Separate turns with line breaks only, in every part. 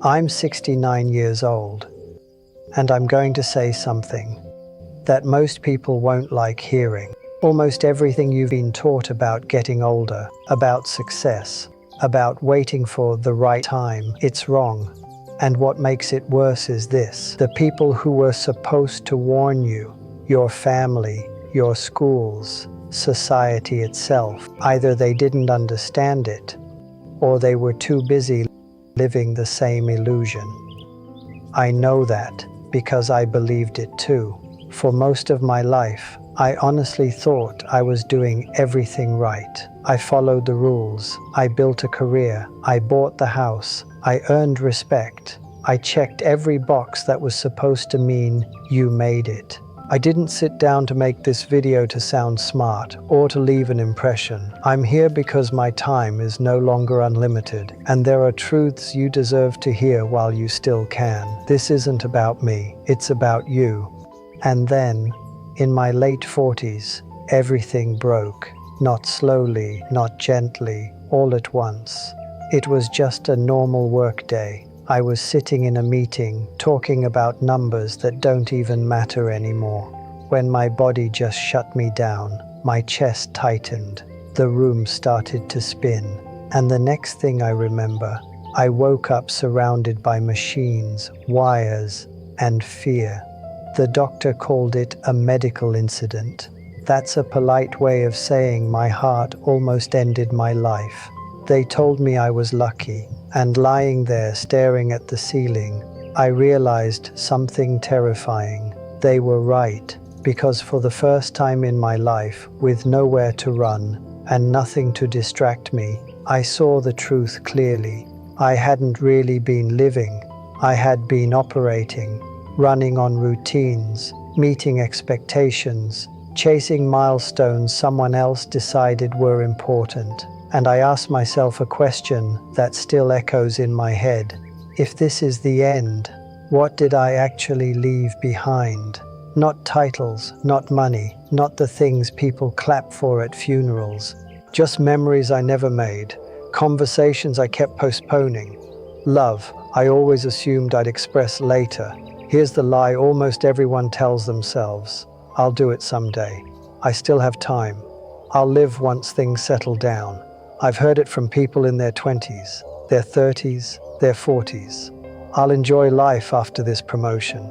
I'm 69 years old, and I'm going to say something that most people won't like hearing. Almost everything you've been taught about getting older, about success, about waiting for the right time, it's wrong. And what makes it worse is this: the people who were supposed to warn you, your family, your schools, society itself, either they didn't understand it, or they were too busy living the same illusion. I know that because I believed it too. For most of my life, I honestly thought I was doing everything right. I followed the rules. I built a career. I bought the house. I earned respect. I checked every box that was supposed to mean you made it. I didn't sit down to make this video to sound smart or to leave an impression. I'm here because my time is no longer unlimited, and there are truths you deserve to hear while you still can. This isn't about me, it's about you. And then, in my late 40s, everything broke. Not slowly, not gently, all at once. It was just a normal work day. I was sitting in a meeting, talking about numbers that don't even matter anymore, when my body just shut me down. My chest tightened. The room started to spin. And the next thing I remember, I woke up surrounded by machines, wires, and fear. The doctor called it a medical incident. That's a polite way of saying my heart almost ended my life. They told me I was lucky, and lying there staring at the ceiling, I realized something terrifying. They were right, because for the first time in my life, with nowhere to run and nothing to distract me, I saw the truth clearly. I hadn't really been living. I had been operating, running on routines, meeting expectations, chasing milestones someone else decided were important. And I asked myself a question that still echoes in my head. If this is the end, what did I actually leave behind? Not titles, not money, not the things people clap for at funerals. Just memories I never made, conversations I kept postponing. Love, I always assumed I'd express later. Here's the lie almost everyone tells themselves: I'll do it someday. I still have time. I'll live once things settle down. I've heard it from people in their 20s, their 30s, their 40s. I'll enjoy life after this promotion.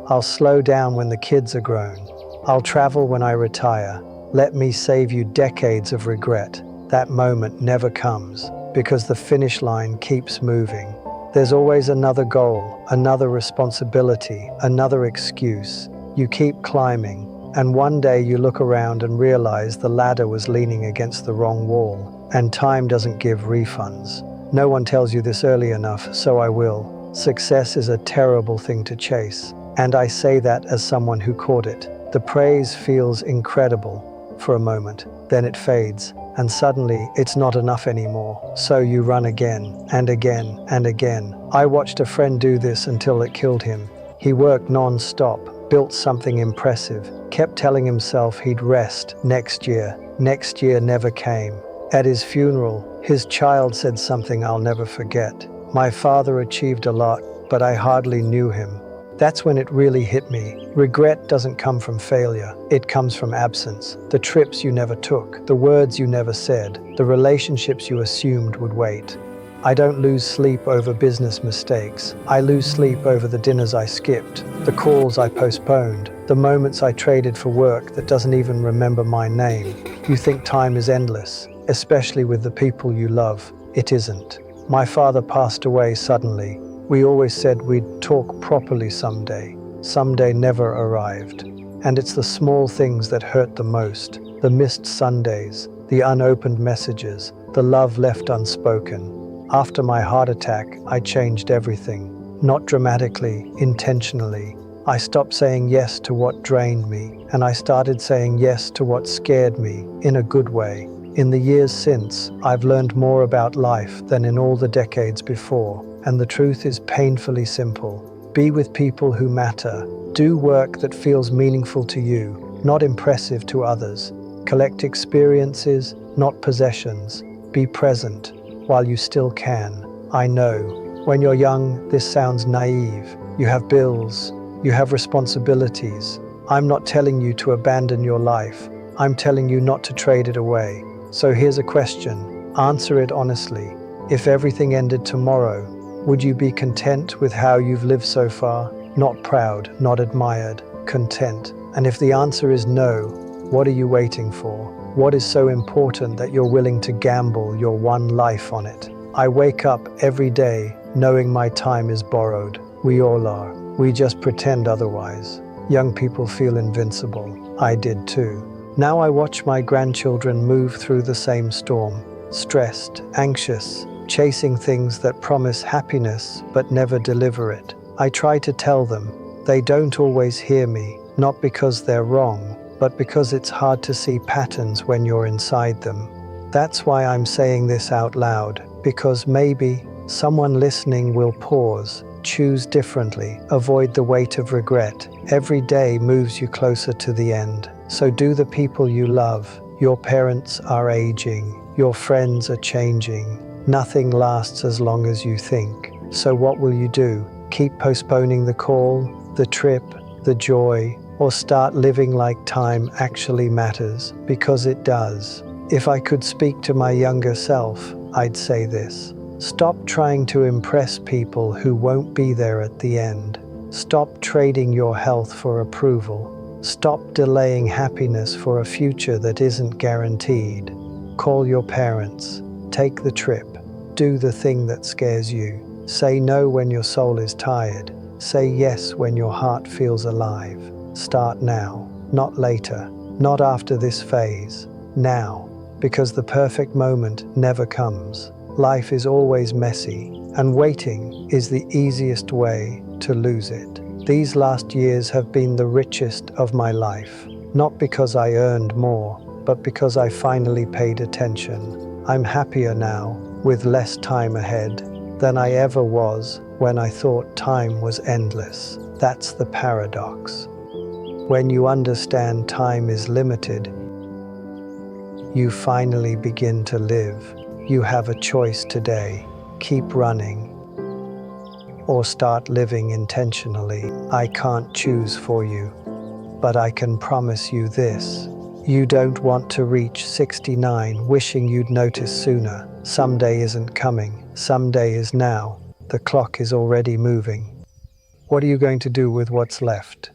I'll slow down when the kids are grown. I'll travel when I retire. Let me save you decades of regret. That moment never comes, because the finish line keeps moving. There's always another goal, another responsibility, another excuse. You keep climbing, and one day you look around and realize the ladder was leaning against the wrong wall. And time doesn't give refunds. No one tells you this early enough, so I will. Success is a terrible thing to chase, and I say that as someone who caught it. The praise feels incredible for a moment, then it fades, and suddenly it's not enough anymore. So you run again, and again, and again. I watched a friend do this until it killed him. He worked non-stop, built something impressive, kept telling himself he'd rest next year. Next year never came. At his funeral, his child said something I'll never forget. My father achieved a lot, but I hardly knew him. That's when it really hit me. Regret doesn't come from failure. It comes from absence. The trips you never took, the words you never said, the relationships you assumed would wait. I don't lose sleep over business mistakes. I lose sleep over the dinners I skipped, the calls I postponed, the moments I traded for work that doesn't even remember my name. You think time is endless, especially with the people you love. It isn't. My father passed away suddenly. We always said we'd talk properly someday. Someday never arrived. And it's the small things that hurt the most. The missed Sundays, the unopened messages, the love left unspoken. After my heart attack, I changed everything. Not dramatically, intentionally. I stopped saying yes to what drained me, and I started saying yes to what scared me, in a good way. In the years since, I've learned more about life than in all the decades before, and the truth is painfully simple. Be with people who matter. Do work that feels meaningful to you, not impressive to others. Collect experiences, not possessions. Be present while you still can. I know When you're young, this sounds naive. You have bills, you have responsibilities. I'm not telling you to abandon your life. I'm telling you not to trade it away. So here's a question. Answer it honestly. If everything ended tomorrow, would you be content with how you've lived so far? Not proud, not admired, content. And if the answer is no, what are you waiting for? What is so important that you're willing to gamble your one life on it? I wake up every day knowing my time is borrowed. We all are. We just pretend otherwise. Young people feel invincible. I did too. Now I watch my grandchildren move through the same storm. Stressed, anxious, chasing things that promise happiness but never deliver it. I try to tell them. They don't always hear me, not because they're wrong, but because it's hard to see patterns when you're inside them. That's why I'm saying this out loud, because maybe someone listening will pause, choose differently, avoid the weight of regret. Every day moves you closer to the end. So do the people you love. Your parents are aging. Your friends are changing. Nothing lasts as long as you think. So what will you do? Keep postponing the call, the trip, the joy, or start living like time actually matters, because it does. If I could speak to my younger self, I'd say this. Stop trying to impress people who won't be there at the end. Stop trading your health for approval. Stop delaying happiness for a future that isn't guaranteed. Call your parents. Take the trip. Do the thing that scares you. Say no when your soul is tired. Say yes when your heart feels alive. Start now, not later, not after this phase. Now, because the perfect moment never comes. Life is always messy, and waiting is the easiest way to lose it. These last years have been the richest of my life, not because I earned more, but because I finally paid attention. I'm happier now, with less time ahead, than I ever was when I thought time was endless. That's the paradox. When you understand time is limited, you finally begin to live. You have a choice today. Keep running, or start living intentionally. I can't choose for you, but I can promise you this. You don't want to reach 69 wishing you'd noticed sooner. Someday isn't coming. Someday is now. The clock is already moving. What are you going to do with what's left?